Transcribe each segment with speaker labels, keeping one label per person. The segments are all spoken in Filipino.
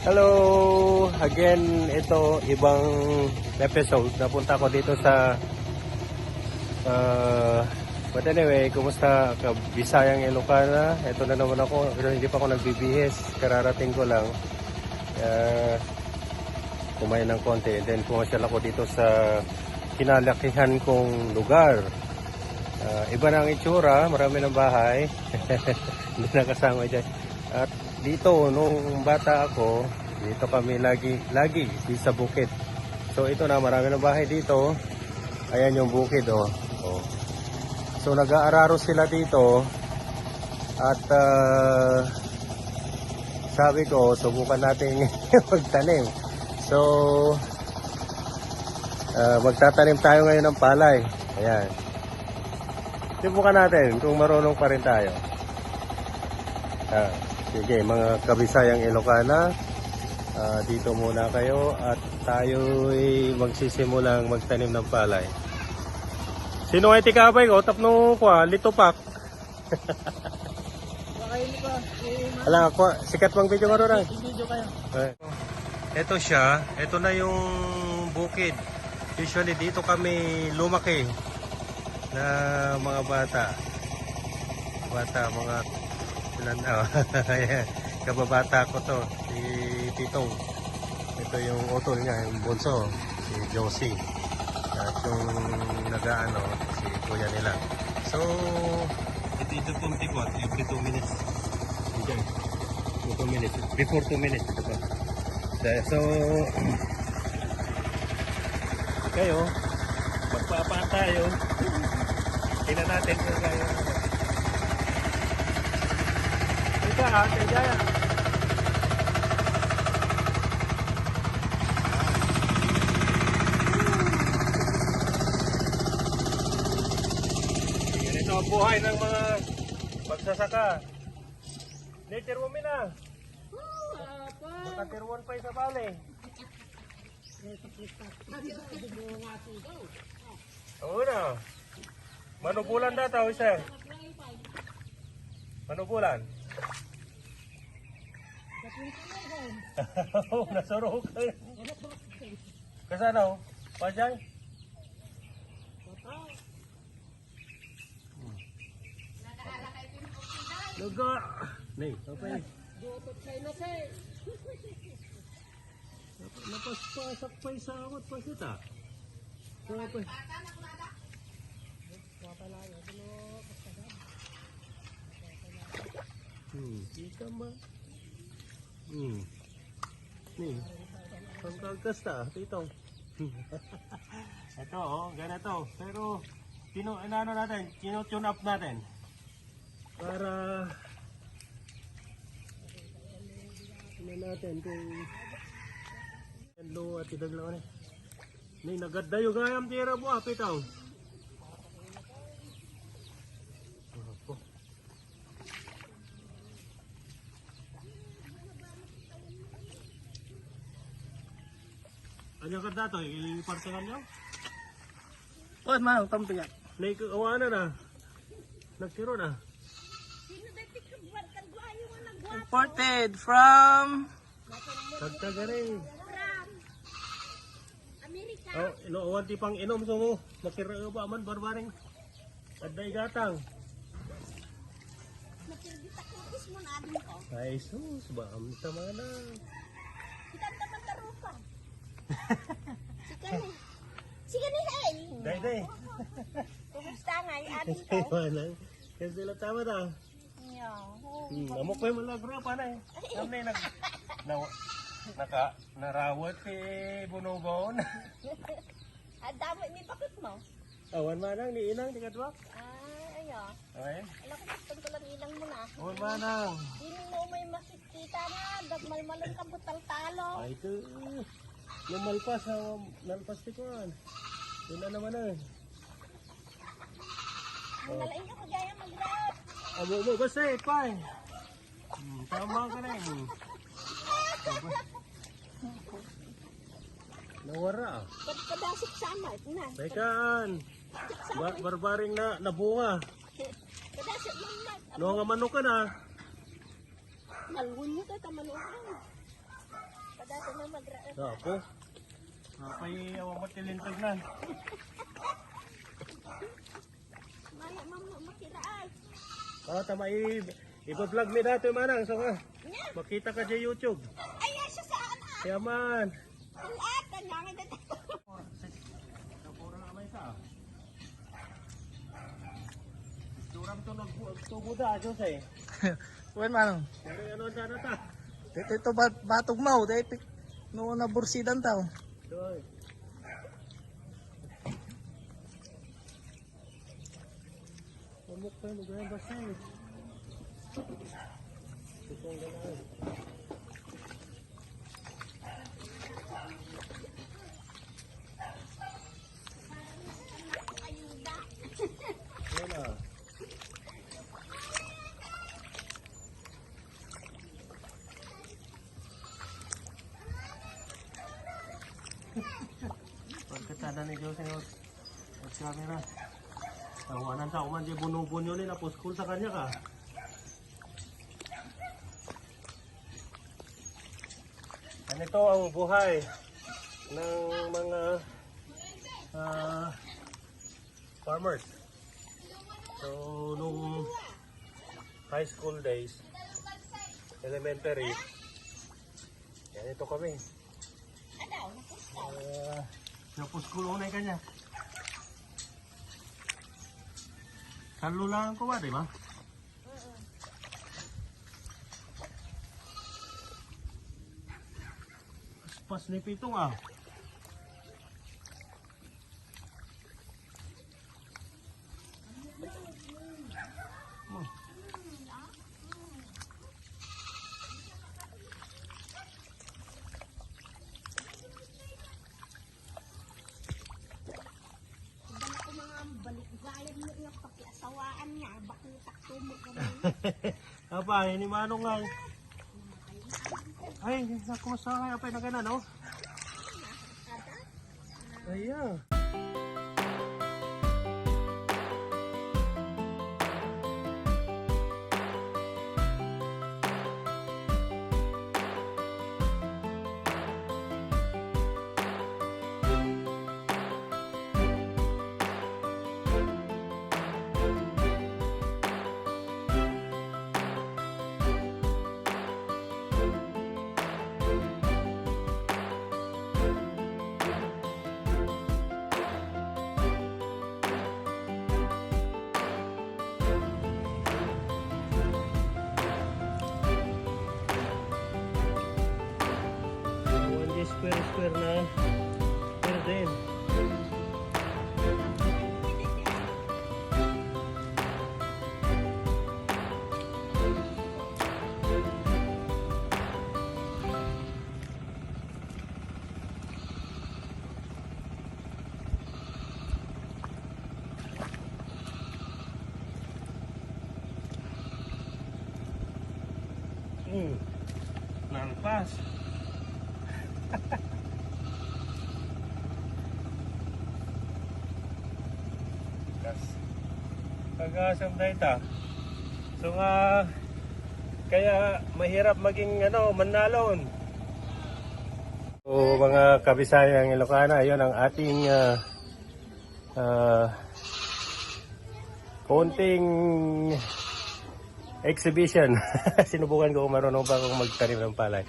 Speaker 1: Hello! Again, ito ibang episode. Napunta ko dito sa but anyway, kumusta ka Bisayang Ilocana? Ito na naman ako, pero hindi pa ako nagbibihis. Kararating ko lang. Kumain ng konti. And then pumasyal ako dito sa kinalakihan kong lugar. Iba na ang itsura, marami ng bahay. Hindi na kasama dyan. At dito, nung bata ako, dito kami lagi sa bukid. So ito na, marami ng bahay dito. Ayan yung bukid, oh. So nag-aararo sila dito. At sabi ko, subukan natin magtanim. So magtatanim tayo ngayon ng palay. Ayan. Subukan natin kung marunong pa rin tayo. Sige, mga kabisayang Ilocana, dito muna kayo at tayo'y magsisimulang magtanim ng palay. Sino ay tikabay ko? Tapno ko litopak. Alam ako, sikat pang video ko rin.
Speaker 2: Video kayo.
Speaker 1: Ito siya, ito na yung bukid. Usually dito kami lumaki na mga bata, mga ilan na. Kababata ko to, si Titong. Ito yung utol niya, yung bunso, si Josie. At yung nag-ano, si kuya nila. So, ito pong tikot, every 2 minutes. Okay. 2 minutes. Before 2 minutes, ito po. So, kayo, magpapa tayo. Tingnan natin kung kayo. Ika, kaya. Ganito ang buhay ng mga magsasaka. Later mo na. Makatirwan pa sa bali. Oo na. Manubulan data, sir. Manubulan. Nasuro ka. Kasano? Pajay? Lugo. Nih, apa ini? Napaspasak pa yung sakot pa kita. Apa? Ika ba? Nih, pangkagas ta, itong. Ito, oh, ganito. Pero, ano natin, tune up natin. Para, natin kung low at idaglaw na. Nih, nagaddayo gayam tira mo, apitaw. Ano ka dato? Ipartakan niyo?
Speaker 2: Oh, man, pampiyak.
Speaker 1: Naikawana na. Nagtiro na.
Speaker 2: Imported from
Speaker 1: Tagtagari.
Speaker 3: Amerika.
Speaker 1: Oh, inuwan ti pang inom so mo. Makira ba man barbaring. Aday gatang.
Speaker 3: Nakirgita ko mo na adin ko.
Speaker 1: Ay sus, ba am tama na.
Speaker 3: Kita naman tarupa. Sige ni hey.
Speaker 1: Day.
Speaker 3: Kumusta nga adin ko?
Speaker 1: Wala. Kasi sila tama na.
Speaker 3: Yo.
Speaker 1: Amo pa yung malagra pa na eh. Kami narawat si Bunobon.
Speaker 3: Damo ni bakit mo?
Speaker 1: Awan manang ni inang di kadwak.
Speaker 3: Ayo.
Speaker 1: Ay.
Speaker 3: Alam ko gusto ko lang ilang mo na.
Speaker 1: Awan manang.
Speaker 3: Hindi mo may makikita na. Dagmalmalon ka butal talo.
Speaker 1: Ay ito. Lumalpas nalpas ti kuan. Yun na naman eh.
Speaker 3: Nalain ka kagaya mag-rap.
Speaker 1: Amo mo basta eh, pay. Tama ka na eh. Nawara ah.
Speaker 3: Pagkadasik sa amat na.
Speaker 1: Tekan. Barbaring na nabunga.
Speaker 3: Kadasik mamat.
Speaker 1: No nga manok ka na.
Speaker 3: Malwon nyo kayo kamanukan. Padato na magraan.
Speaker 1: Ako. Napay awang matilintag na.
Speaker 3: Maya makita ay.
Speaker 1: Tama i-vlog mi dato manang so nga. Makita ka sa YouTube.
Speaker 3: Ay, siya sa anak.
Speaker 1: Kaya man.
Speaker 3: At, tanangin na tayo.
Speaker 1: Pura na may sa. Duram to nagtubuda ajo say.
Speaker 2: Uwan manong.
Speaker 1: Ano sana ta?
Speaker 2: Ito batog mau. Dahil no na bursidan tao.
Speaker 1: Doy. Pamuk pa lugar ba say? Tutong ganun. Wala. Pagkatana ni Diyos sa camera. Tawanan sa uman di bunubun yun na poskul sa kanya ka. Ganito ang buhay ng mga farmers. So, nung high school days, elementary, ganito kami. Napuskul unay kanya. Kalulangan ko ba, di ba? Pas ni pitong ah.
Speaker 3: Balikbayan mo yung pakiasawaan niya. Bakutak tumok ka
Speaker 1: Apa, ini manong nga. Ay, naku masakay. Apa na gana, no? Ayan. Square na square din. Nalpas. Kagasam na ita. So nga kaya mahirap maging manalon. So mga kabisayang Ilocana, ayun ang ating konting exhibition. Sinubukan ko kung marunong ba akong magtanim ng palay.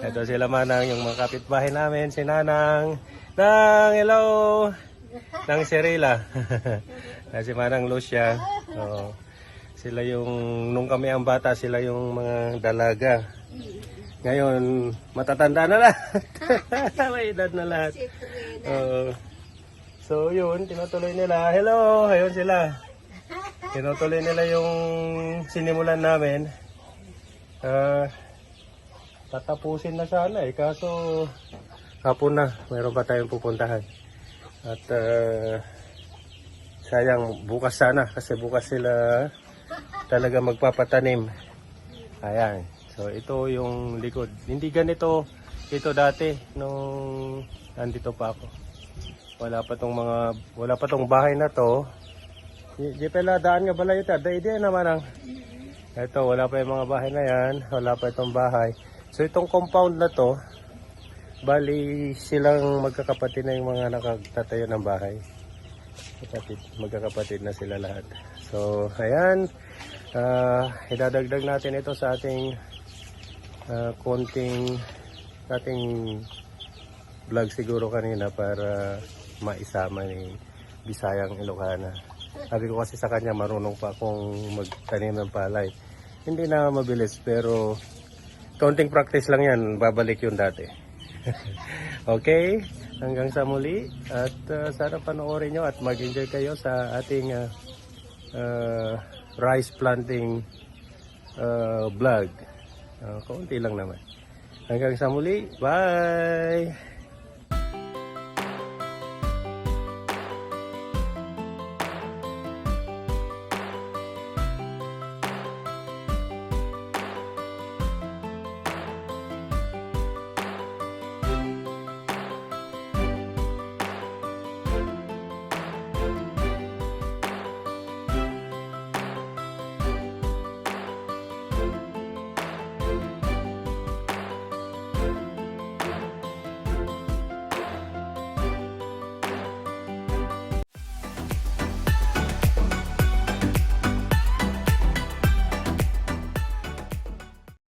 Speaker 1: Ito sila manang yung mga kapitbahay namin, si Nanang hello ng Serila. Si Manang Lucia. Sila yung nung kami ang bata, sila yung mga dalaga. Ngayon matatanda na lahat. May edad na lahat. So yun, tinutuloy nila. Hello, ayun sila. Tinutuloy nila yung sinimulan namin. Tatapusin na sana kaso hapon na, mayroon pa tayong pupuntahan. At sayang bukas sana kasi bukas sila talaga magpapatanim. Ayan. So ito yung likod. Hindi ganito ito dati nung nandito pa ako. Wala pa tong bahay na to. Di pala daan nga balay ito. Dahil naman ang ito, wala pa yung mga bahay na yan. Wala pa itong bahay. So itong compound na to, Bali, silang magkakapatid na yung mga nakagtatayo ng bahay. Magkakapatid na sila lahat. So, ayan. Idadagdag natin ito sa ating ating vlog siguro kanina para maisama ni Bisayang Ilocana. Sabi ko kasi sa kanya marunong pa akong magtanim ng palay. Hindi na mabilis pero kaunting practice lang yan, babalik yun dati. Okay, hanggang sa muli at sana panoorin nyo at mag-enjoy kayo sa ating rice planting vlog. Kaunti lang naman. Hanggang sa muli, bye!